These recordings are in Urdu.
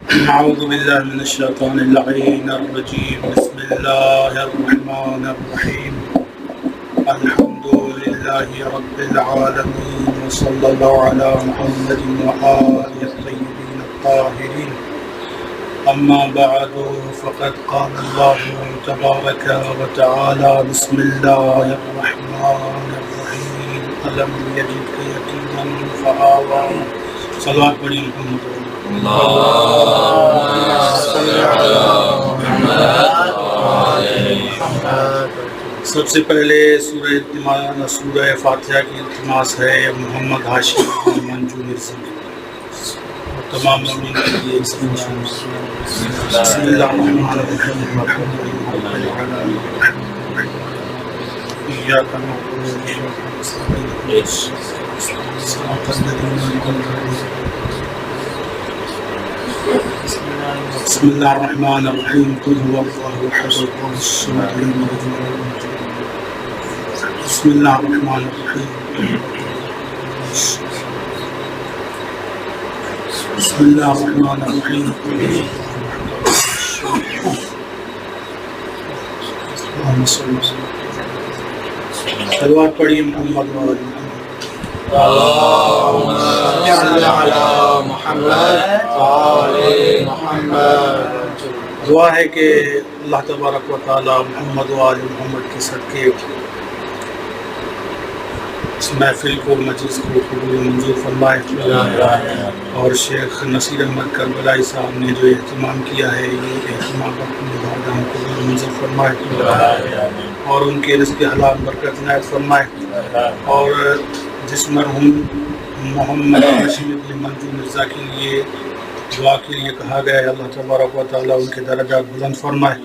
أعوذ بالله من الشيطان اللعين الرجيم. بسم الله الرحمن الرحيم. الحمد لله رب العالمين، وصلى الله على محمد وآله الطيبين الطاهرين. أما بعد، فقد قال الله تبارك وتعالى: بسم الله الرحمن الرحيم. ألم يجدك يتيما فآوى. صلوات پڑھی محمد. سب سے پہلے سورہ فاتحہ کی التماس ہے محمد ہاشم منجو مرزا. تمام مومنین کے لیے بسم اللہ الرحمن الرحیم. إياك نعبد وإياك نستعين صراط الذين أنعمت عليهم. بسم الله الرحمن الرحيم. قل هو الله أحد الله الصمد لم يلد ولم يولد. بسم الله الرحمن الرحيم. بسم الله الرحمن الرحيم. اللهم صل وسلم. صلوات پڑھیے محمد وآل اللهم صل على محمد وآل محمد. دعا ہے کہ اللہ تبارک و تعالی محمد وآل محمد کے صدقے اس محفل کو، مجلس کو قبول منظور فرمائے، اور شیخ نصیر احمد کربلائی صاحب نے جو اہتمام کیا ہے یہ اہتمام اپنی بارگاہ قبول منظور فرمائے، اور ان کے رزق حلال برکت عنایت فرمائے، اور جس مرحوم محمد ہاشم ابن منجو مرزا کے لیے دعا کے لیے کہا گیا ہے، اللہ تبارک و تعالیٰ ان کے درجات بلند فرمائے.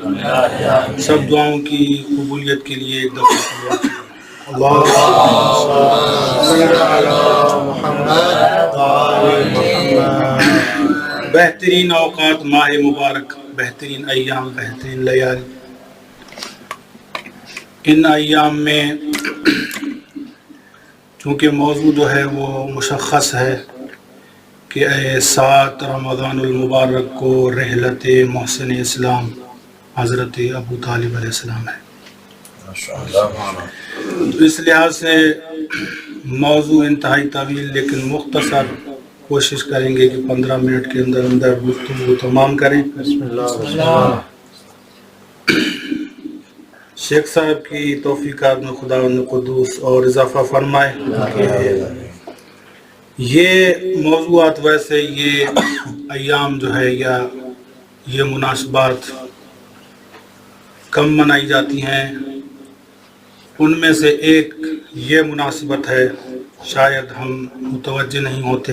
سب دعاؤں کی قبولیت کے لیے ایک دفعہ دعا کریں. اللهم صل على محمد وآل محمد. بہترین اوقات ماہ مبارک، بہترین ایام، بہترین لیالی. ان ایام میں چونکہ موضوع جو ہے وہ مشخص ہے کہ 7 رمضان المبارک کو رحلت محسن اسلام حضرت ابو طالب علیہ السلام ہے، تو اس لحاظ سے موضوع انتہائی طویل لیکن مختصر کوشش کریں گے کہ 15 منٹ کے اندر اندر گفتگو تمام کریں. بسم اللہ. شیخ صاحب کی توفیقات میں خداوند قدوس اور اضافہ فرمائے. یہ موضوعات ویسے یہ ایام جو ہے یا یہ مناسبات کم منائی جاتی ہیں، ان میں سے ایک یہ مناسبت ہے، شاید ہم متوجہ نہیں ہوتے،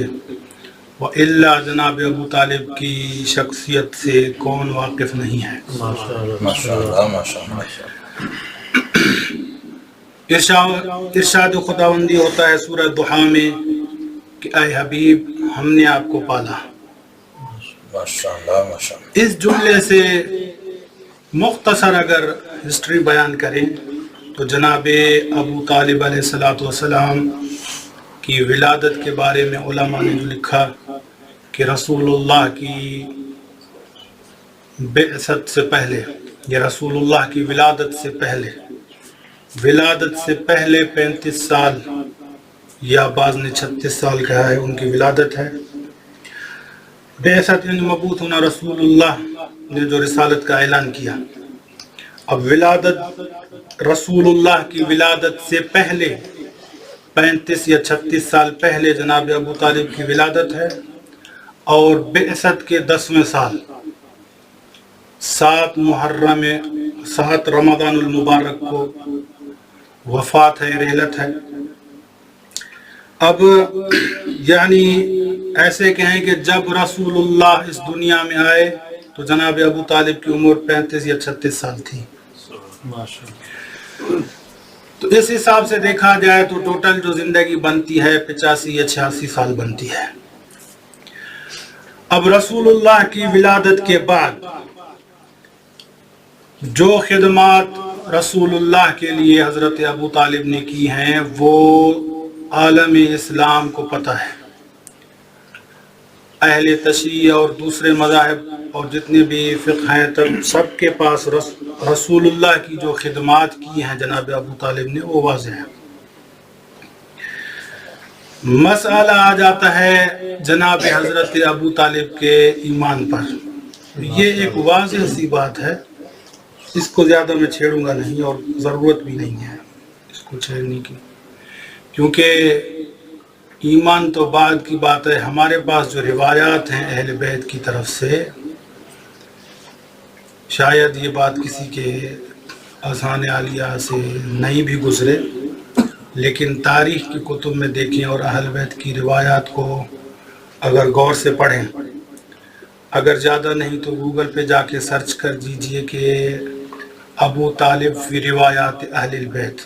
وَإِلَّا جناب ابو طالب کی شخصیت سے کون واقف نہیں ہے. ارشاد خداوندی ہوتا ہے سورہ ضحیٰ میں کہ اے حبیب ہم نے آپ کو پالا. اس جملے سے مختصر اگر ہسٹری بیان کریں تو جناب ابو طالب علیہ السلام کی ولادت کے بارے میں علماء نے جو لکھا کہ رسول اللہ کی بعثت سے پہلے یا رسول اللہ کی ولادت سے پہلے 35 سال یا بعض نے 36 سال کہا ہے ان کی ولادت ہے. بعثت یعنی مبعوث ہونا، رسول اللہ نے جو رسالت کا اعلان کیا. اب ولادت، رسول اللہ کی ولادت سے پہلے 35 یا 36 سال پہلے جناب ابو طالب کی ولادت ہے، اور بعثت کے 10ویں سال 7 محرم 7 رمضان المبارک کو وفات ہے، رحلت ہے. اب یعنی ایسے کہیں کہ جب رسول اللہ اس دنیا میں آئے تو جناب ابو طالب کی عمر 35 یا 36 سال تھی. تو اس حساب سے دیکھا جائے تو ٹوٹل جو زندگی بنتی ہے 85 یا 86 سال بنتی ہے. اب رسول اللہ کی ولادت کے بعد جو خدمات رسول اللہ کے لیے حضرت ابو طالب نے کی ہیں وہ عالم اسلام کو پتہ ہے. اہل تشیع اور دوسرے مذاہب اور جتنے بھی فقہ ہیں تب سب کے پاس رسول اللہ کی جو خدمات کی ہیں جناب ابو طالب نے وہ واضح ہے۔ مسئلہ آ جاتا ہے جناب حضرت ابو طالب کے ایمان پر۔ یہ ایک واضح سی بات ہے، اس کو زیادہ میں چھیڑوں گا نہیں اور ضرورت بھی نہیں ہے اس کو چھیڑنے کی، کیونکہ ایمان تو بعد کی بات ہے۔ ہمارے پاس جو روایات ہیں اہل بیت کی طرف سے، شاید یہ بات کسی کے اذہان عالیہ سے نہیں بھی گزرے، لیکن تاریخ کی کتب میں دیکھیں اور اہل بیت کی روایات کو اگر غور سے پڑھیں، اگر زیادہ نہیں تو گوگل پہ جا کے سرچ کر دیجئے کہ ابو طالب فی روایات اہل البیت،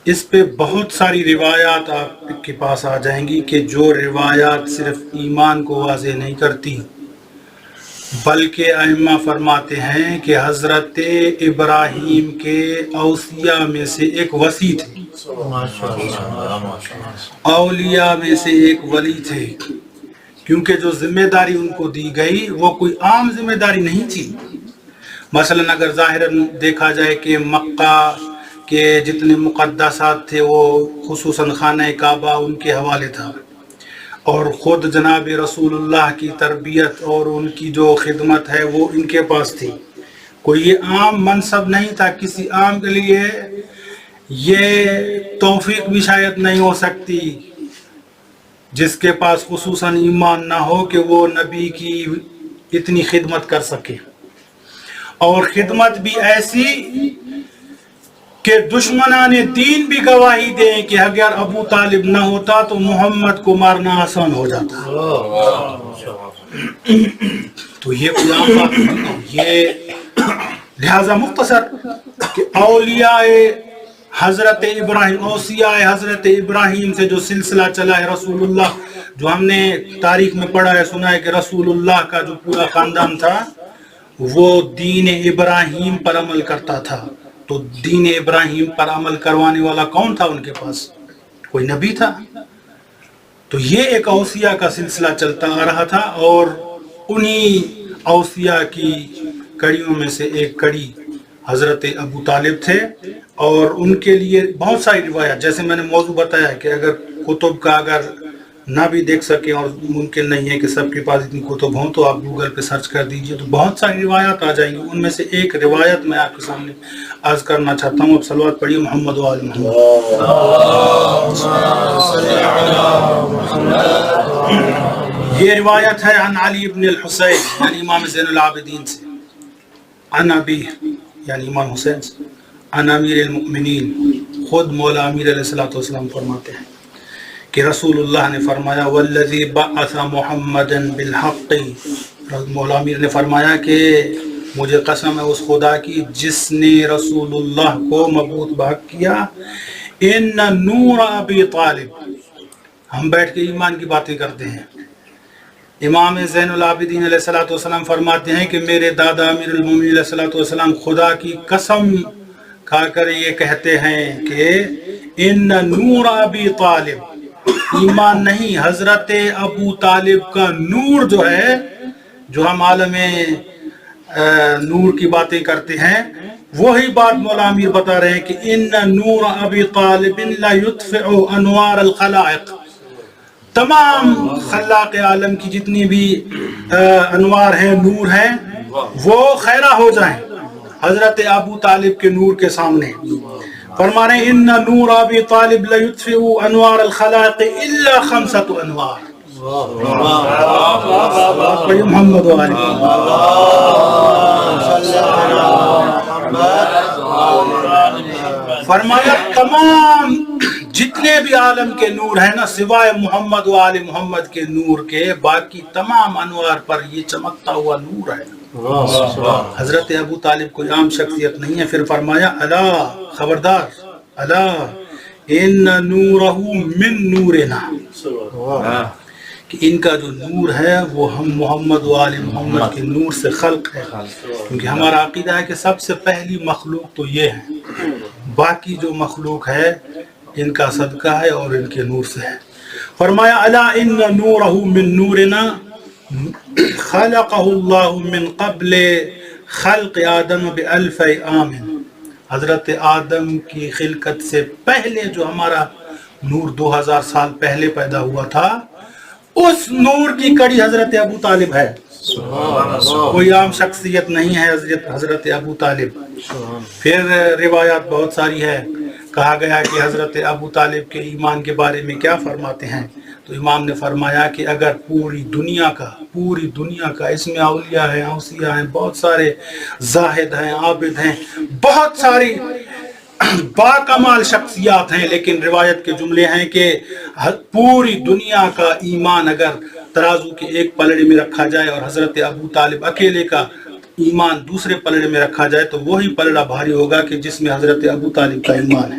اس پہ بہت ساری روایات آپ کے پاس آ جائیں گی کہ جو روایات صرف ایمان کو واضح نہیں کرتی، بلکہ ائمہ فرماتے ہیں کہ حضرت ابراہیم کے اوصیاء میں سے ایک وصی تھے، اولیاء میں سے ایک ولی تھے، کیونکہ جو ذمہ داری ان کو دی گئی وہ کوئی عام ذمہ داری نہیں تھی۔ مثلا اگر ظاہراً دیکھا جائے کہ مکہ کے جتنے مقدسات تھے وہ خصوصاً خانہ کعبہ ان کے حوالے تھا، اور خود جناب رسول اللہ کی تربیت اور ان کی جو خدمت ہے وہ ان کے پاس تھی، کوئی یہ عام منصب نہیں تھا۔ کسی عام کے لیے یہ توفیق بھی شاید نہیں ہو سکتی جس کے پاس خصوصاً ایمان نہ ہو کہ وہ نبی کی اتنی خدمت کر سکے، اور خدمت بھی ایسی کہ دشمنان دین بھی گواہی دیں کہ اگر ابو طالب نہ ہوتا تو محمد کو مارنا آسان ہو جاتا۔ تو یہ عام بات نہیں، یہ لہذا مختصر کہ اولیاء حضرت ابراہیم، اوصیاء حضرت ابراہیم سے جو سلسلہ چلا ہے رسول اللہ، جو ہم نے تاریخ میں پڑھا ہے سنا ہے کہ رسول اللہ کا جو پورا خاندان تھا وہ دین ابراہیم پر عمل کرتا تھا۔ تو دین ابراہیم پر عمل کروانے والا کون تھا ان کے پاس؟ کوئی نبی تھا۔ تو یہ ایک اوصیاء کا سلسلہ چلتا آ رہا تھا، اور انہی اوصیاء کی کڑیوں میں سے ایک کڑی حضرت ابو طالب تھے، اور ان کے لیے بہت ساری روایات، جیسے میں نے موضوع بتایا کہ اگر کتب کا اگر نہ بھی دیکھ سکیں اور ممکن نہیں ہے کہ سب کے پاس اتنی کتب ہوں، تو آپ گوگل پہ سرچ کر دیجئے تو بہت ساری روایات آ جائیں گی۔ ان میں سے ایک روایت میں آپ کے سامنے عرض کرنا چاہتا ہوں۔ اب صلوات پڑھیے محمد و آل محمد۔ یہ روایت ہے عن علی بن الحسین یعنی امام زین العابدین سے، عن ابی یعنی امام حسین سے، عن امیر المؤمنین، خود مولا امیر علیہ السلام فرماتے ہیں کہ رسول اللہ نے فرمایا والذی بعث محمدا بالحق، مولا امیر نے فرمایا کہ مجھے قسم ہے اس خدا کی جس نے رسول اللہ کو مبعوث بحق کیا، ان نور ابی طالب، ہم بیٹھ کے ایمان کی باتیں کرتے ہیں، امام زین العابدین علیہ السلام فرماتے ہیں کہ میرے دادا امیر المومنین علیہ السلام خدا کی قسم کھا کر یہ کہتے ہیں کہ ان نور ابی طالب، ایمان نہیں حضرت ابو طالب کا نور جو ہے، جو ہم عالم نور کی باتیں کرتے ہیں، وہی بات مولا امیر بتا رہے ہیں کہ ان نور ابی طالب لا يطفئ انوار الخلائق، تمام خلاق عالم کی جتنی بھی انوار ہیں، نور ہیں، وہ خیرہ ہو جائیں حضرت ابو طالب کے نور کے سامنے۔ فرما رہے ہیں ان نور ابی طالب لا يطفئ انوار الخلائق الا 5 انوار۔ محمد و آل فرمایا تمام جتنے بھی عالم کے نور ہیں نا، سوائے محمد و آل محمد کے نور کے، باقی تمام انوار پر یہ چمکتا ہوا نور ہے۔ حضرت ابو طالب کوئی عام شخصیت نہیں ہے۔ پھر فرمایا الا، خبردار، الا ان نورہ من نورنا، کہ ان کا جو نور ہے وہ ہم محمد و آل محمد کے نور سے خلق ہے، کیونکہ ہمارا عقیدہ ہے کہ سب سے پہلی مخلوق تو یہ ہے، باقی جو مخلوق ہے ان کا صدقہ ہے اور ان کے نور سے ہے۔ فرمایا الا ان نورہ من نورنا خلقہ اللہ من قبل خلق آدم بألف عام، حضرت آدم کی خلقت سے پہلے جو ہمارا نور 2000 سال پہلے پیدا ہوا تھا، اس نور کی کڑی حضرت ابو طالب ہے، کوئی عام شخصیت نہیں ہے حضرت ابو طالب۔ پھر روایات بہت ساری ہے، کہا گیا کہ حضرت ابو طالب کے ایمان کے بارے میں کیا فرماتے ہیں، تو امام نے فرمایا کہ اگر پوری دنیا کا اس میں اولیاء ہیں، اوصیاء ہیں، بہت سارے زاہد ہیں، عابد ہیں، بہت ساری باکمال شخصیات ہیں، لیکن روایت کے جملے ہیں کہ پوری دنیا کا ایمان اگر ترازو کے ایک پلڑے میں رکھا جائے اور حضرت ابو طالب اکیلے کا ایمان دوسرے پلڑے میں رکھا جائے تو وہی پلڑا بھاری ہوگا کہ جس میں حضرت ابو طالب کا ایمان ہے۔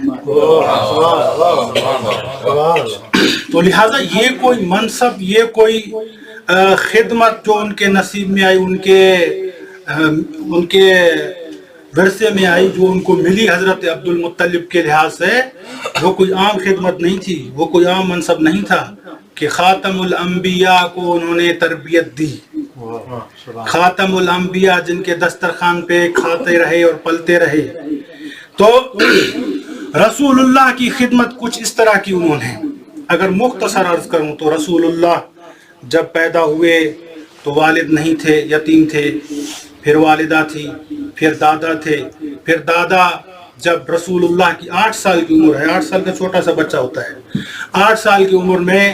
تو لہٰذا یہ کوئی منصب، یہ کوئی خدمت جو ان کے نصیب میں آئی، ان کے ورثے میں آئی، جو ان کو ملی حضرت عبد المطلب کے لحاظ سے، وہ کوئی عام خدمت نہیں تھی، وہ کوئی عام منصب نہیں تھا کہ خاتم الانبیاء کو انہوں نے تربیت دی، خاتم الانبیاء جن کے دسترخوان پہ کھاتے رہے اور پلتے رہے۔ تو رسول اللہ کی خدمت کچھ اس طرح کی انہوں نے، اگر مختصر عرض کروں تو رسول اللہ جب پیدا ہوئے تو والد نہیں تھے، یتیم تھے، پھر والدہ تھی، پھر دادا تھے، پھر دادا جب رسول اللہ کی 8 سال کی عمر ہے، 8 سال کا چھوٹا سا بچہ ہوتا ہے، 8 سال کی عمر میں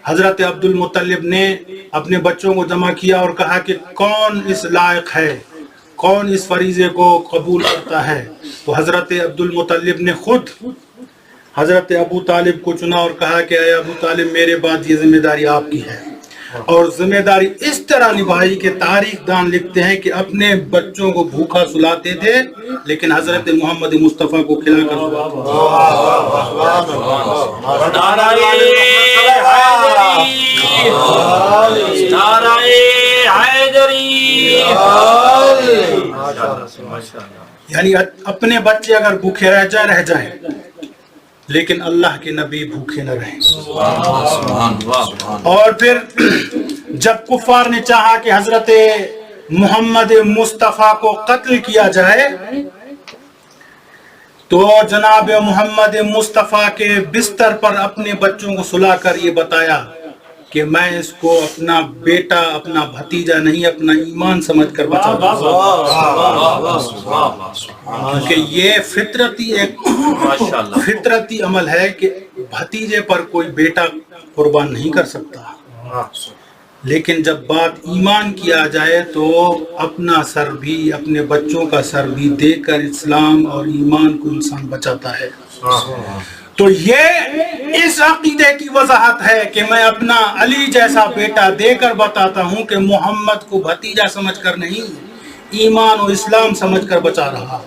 حضرت عبد المطلب نے اپنے بچوں کو جمع کیا اور کہا کہ کون اس لائق ہے، کون اس فریضے کو قبول کرتا ہے، تو حضرت عبد المطلب نے خود حضرت ابو طالب کو چنا اور کہا کہ اے ابو طالب میرے بعد یہ ذمہ داری آپ کی ہے، اور ذمہ داری اس طرح نبھائی کہ تاریخ دان لکھتے ہیں کہ اپنے بچوں کو بھوکا سلاتے تھے لیکن حضرت محمد مصطفیٰ کو کھلا کر سلاتے تھے۔ یعنی اپنے بچے اگر بھوکے رہ جائیں لیکن اللہ کے نبی بھوکے نہ رہیں۔ اور پھر جب کفار نے چاہا کہ حضرت محمد مصطفیٰ کو قتل کیا جائے تو جناب محمد مصطفیٰ کے بستر پر اپنے بچوں کو سلا کر یہ بتایا کہ میں اس کو اپنا بیٹا، اپنا بھتیجا نہیں، اپنا ایمان سمجھ کر بچاتا ہوں، کیونکہ یہ فطرتی عمل ہے کہ بھتیجے پر کوئی بیٹا قربان نہیں کر سکتا، لیکن جب بات ایمان کی آ جائے تو اپنا سر بھی، اپنے بچوں کا سر بھی دے کر اسلام اور ایمان کو انسان بچاتا ہے۔ تو یہ اس عقیدے کی وضاحت ہے کہ میں اپنا علی جیسا بیٹا دے کر بتاتا ہوں کہ محمد کو بھتیجا سمجھ کر نہیں، ایمان و اسلام سمجھ کر بچا رہا۔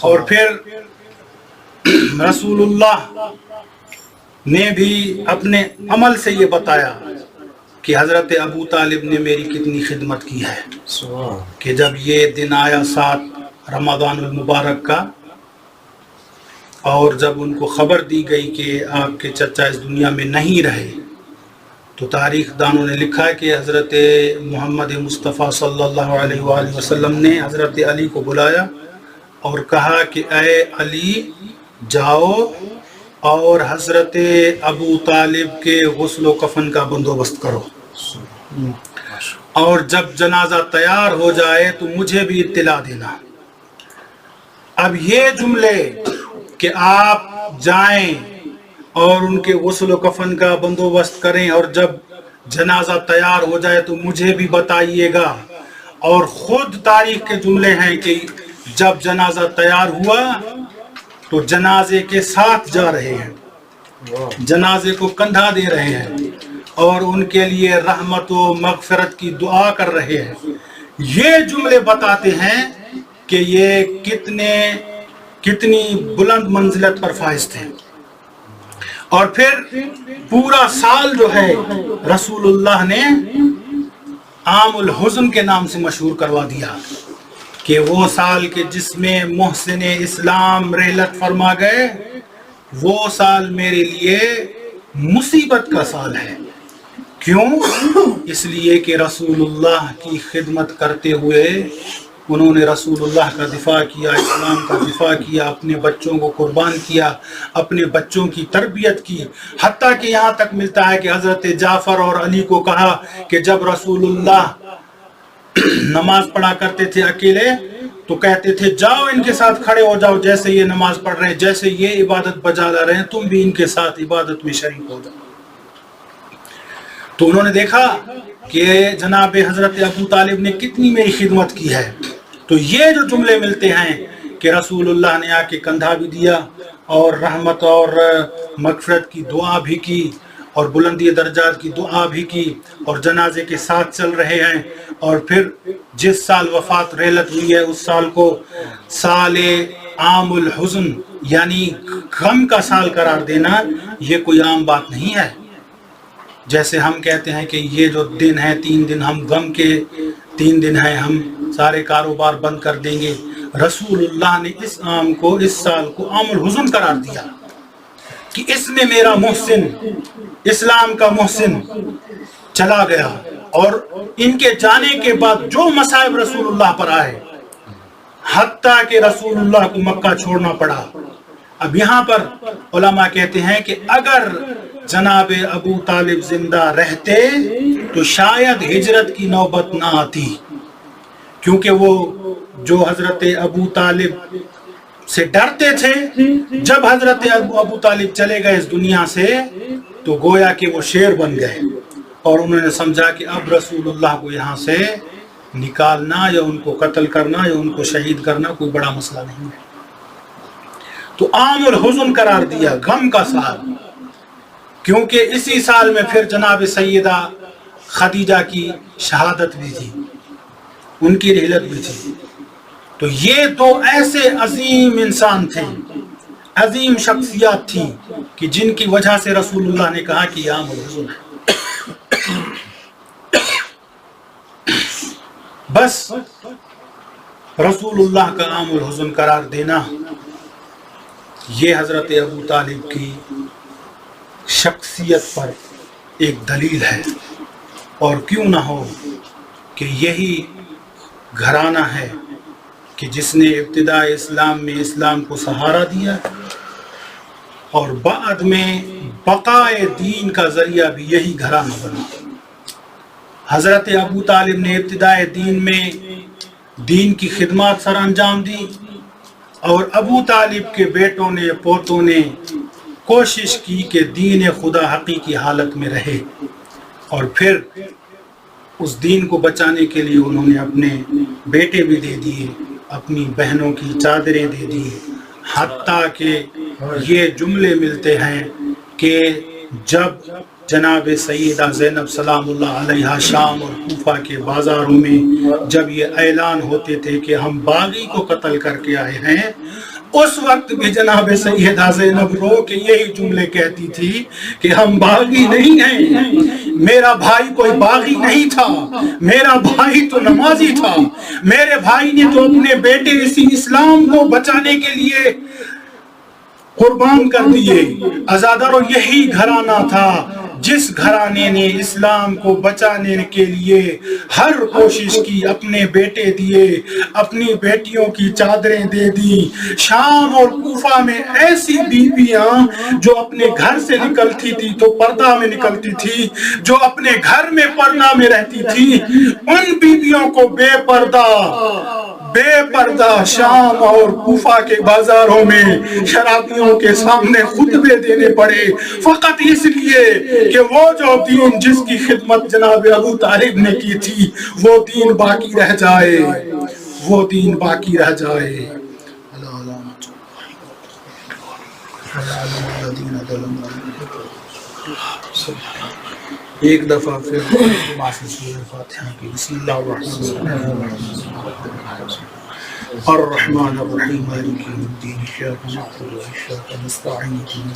اور پھر رسول اللہ نے بھی اپنے عمل سے یہ بتایا کہ حضرت ابو طالب نے میری کتنی خدمت کی ہے، کہ جب یہ دن آیا 7 رمضان المبارک کا اور جب ان کو خبر دی گئی کہ آپ کے چچا اس دنیا میں نہیں رہے تو تاریخ دانوں نے لکھا کہ حضرت محمد مصطفیٰ صلی اللہ علیہ وآلہ وسلم نے حضرت علی کو بلایا اور کہا کہ اے علی جاؤ اور حضرت ابو طالب کے غسل و کفن کا بندوبست کرو، اور جب جنازہ تیار ہو جائے تو مجھے بھی اطلاع دینا۔ اب یہ جملے کہ آپ جائیں اور ان کے غسل و کفن کا بندوبست کریں اور جب جنازہ تیار ہو جائے تو مجھے بھی بتائیے گا، اور خود تاریخ کے جملے ہیں کہ جب جنازہ تیار ہوا تو جنازے کے ساتھ جا رہے ہیں، جنازے کو کندھا دے رہے ہیں اور ان کے لیے رحمت و مغفرت کی دعا کر رہے ہیں۔ یہ جملے بتاتے ہیں کہ یہ کتنی بلند منزلت پر فائز تھے۔ اور پھر پورا سال جو ہے رسول اللہ نے عام الحزن کے نام سے مشہور کروا دیا کہ وہ سال کے جس میں محسن اسلام رحلت فرما گئے، وہ سال میرے لیے مصیبت کا سال ہے. کیوں؟ اس لیے کہ رسول اللہ کی خدمت کرتے ہوئے انہوں نے رسول اللہ کا دفاع کیا، اسلام کا دفاع کیا، اپنے بچوں کو قربان کیا، اپنے بچوں کی تربیت کی. حتیٰ کہ یہاں تک ملتا ہے کہ حضرت جعفر اور علی کو کہا کہ جب رسول اللہ نماز پڑھا کرتے تھے اکیلے تو کہتے تھے جاؤ ان کے ساتھ کھڑے ہو جاؤ، جیسے یہ نماز پڑھ رہے ہیں، جیسے یہ عبادت بجا لا رہے ہیں تم بھی ان کے ساتھ عبادت میں شریک ہو جاؤ. تو انہوں نے دیکھا کہ جناب حضرت ابو طالب نے کتنی میری خدمت کی ہے. تو یہ جو جملے ملتے ہیں کہ رسول اللہ نے آ کے کندھا بھی دیا اور رحمت اور مغفرت کی دعا بھی کی اور بلندی درجات کی دعا بھی کی اور جنازے کے ساتھ چل رہے ہیں، اور پھر جس سال وفات ریلت ہوئی ہے اس سال کو سال عام الحزن یعنی غم کا سال قرار دینا، یہ کوئی عام بات نہیں ہے. جیسے ہم کہتے ہیں کہ یہ جو دن ہے 3 دن ہم غم کے 3 دن ہیں، ہم سارے کاروبار بند کر دیں گے. رسول اللہ نے اس سال کو عام الحزن قرار دیا کہ اس میں میرا محسن، اسلام کا محسن چلا گیا. اور ان کے جانے کے بعد جو مصائب رسول اللہ پر آئے، حتیٰ کہ رسول اللہ کو مکہ چھوڑنا پڑا. اب یہاں پر علماء کہتے ہیں کہ اگر جناب ابو طالب زندہ رہتے تو شاید ہجرت کی نوبت نہ آتی، کیونکہ وہ جو حضرت ابو طالب سے ڈرتے تھے، جب حضرت ابو طالب چلے گئے اس دنیا سے تو گویا کہ وہ شیر بن گئے، اور انہوں نے سمجھا کہ اب رسول اللہ کو یہاں سے نکالنا یا ان کو قتل کرنا یا ان کو شہید کرنا کوئی بڑا مسئلہ نہیں ہے. تو عام الحزن قرار دیا، غم کا سال، کیونکہ اسی سال میں پھر جناب سیدہ خدیجہ کی شہادت بھی تھی، ان کی رحلت بھی تھی. تو یہ دو ایسے عظیم انسان تھے، عظیم شخصیات تھی کہ جن کی وجہ سے رسول اللہ نے کہا کہ عام الحزن ہے. بس رسول اللہ کا عام الحزن قرار دینا یہ حضرت ابو طالب کی شخصیت پر ایک دلیل ہے. اور کیوں نہ ہو کہ یہی گھرانہ ہے کہ جس نے ابتداء اسلام میں اسلام کو سہارا دیا اور بعد میں بقائے دین کا ذریعہ بھی یہی گھرانہ بنا. حضرت ابو طالب نے ابتداء دین میں دین کی خدمات سر انجام دی، اور ابو طالب کے بیٹوں نے پوتوں نے کوشش کی کہ دین خدا حقیقی حالت میں رہے، اور پھر اس دین کو بچانے کے لیے انہوں نے اپنے بیٹے بھی دے دیے، اپنی بہنوں کی چادریں دے دی. حتیٰ کہ یہ جملے ملتے ہیں کہ جب جناب سیدہ زینب سلام اللہ علیہا شام اور کوفہ کے بازاروں میں جب یہ اعلان ہوتے تھے کہ ہم باغی کو قتل کر کے آئے ہیں، اس وقت بھی جناب سیدہ زینب رو کے یہی جملے کہتی تھی کہ ہم باغی نہیں ہیں، میرا بھائی کوئی باغی نہیں تھا، میرا بھائی تو نمازی تھا، میرے بھائی نے تو اپنے بیٹے اسی اسلام کو بچانے کے لیے قربان کر دیے. عزادارو یہی گھرانہ تھا جس گھرانے نے اسلام کو بچانے کے لیے ہر کوشش کی، اپنے بیٹے دیے، اپنی بیٹیوں کی چادریں دے دی. شام اور کوفہ میں ایسی بیویاں جو اپنے گھر سے نکلتی تھی تو پردہ میں نکلتی تھی، جو اپنے گھر میں پردہ میں رہتی تھی، ان بیویوں کو بے پردہ شام اور کوفہ کے بازاروں میں شرابیوں کے سامنے خطبے دینے پڑے، فقط اس لیے کہ وہ جو دین جس کی خدمت جناب ابو طالب نے کی تھی وہ دین باقی رہ جائے، وہ دین باقی رہ جائے. ایک دفعہ پھر فاتحہ کی. بسم اللہ الرحمن الرحیم مالک یوم الدین ایاک نعبد و ایاک نستعین اهدنا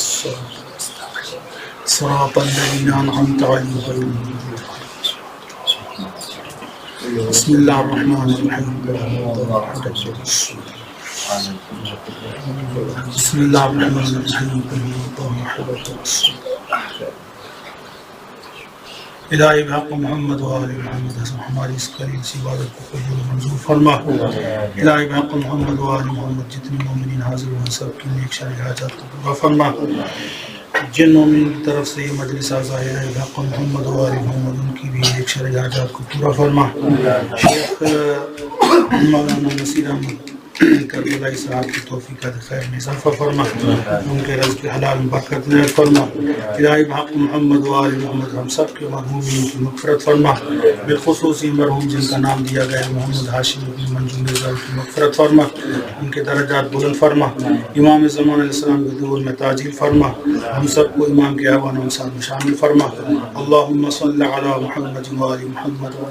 الصراط الذین انعمت علیہم غیر المغضوب علیہم. بسم اللہ الرحمن الرحیم. بسم اللہ الرحمن الرحیم. الہی بحق محمد و آل محمد حسن ہماری اس قلیل سی عبادت کو قبول و منظور فرما۔ الہی بحق محمد و آل محمد جتنے مومنین حاضر ہوئے سب کی نیک شرعی حاجات کو پورا فرما۔ جن مومنین کی طرف سے یہ مجلس ظاہر ہے بحق محمد و آل محمد ان کی بھی نیک شرعی حاجات کو پورا فرما۔ شیخ مولانا نصیر احمد کربلائی صاحب کی توفیقات خیر میں اضافہ فرما، ان کے رزق حلال میں برکت نعمت فرما۔ الہی بحق محمد و آل محمد ہم سب کے مرحومین کی مغفرت فرما، بالخصوص مرحوم جن کا نام دیا گیا محمد ہاشم بن منجو مرزا کی مغفرت فرما، ان کے درجات بلند فرما، امام زمان علیہ السلام کے ظہور میں تعجیل فرما، ہم سب کو امام کے اعوان و انصار میں شامل فرما۔ اللہم صل علی محمد و آل محمد و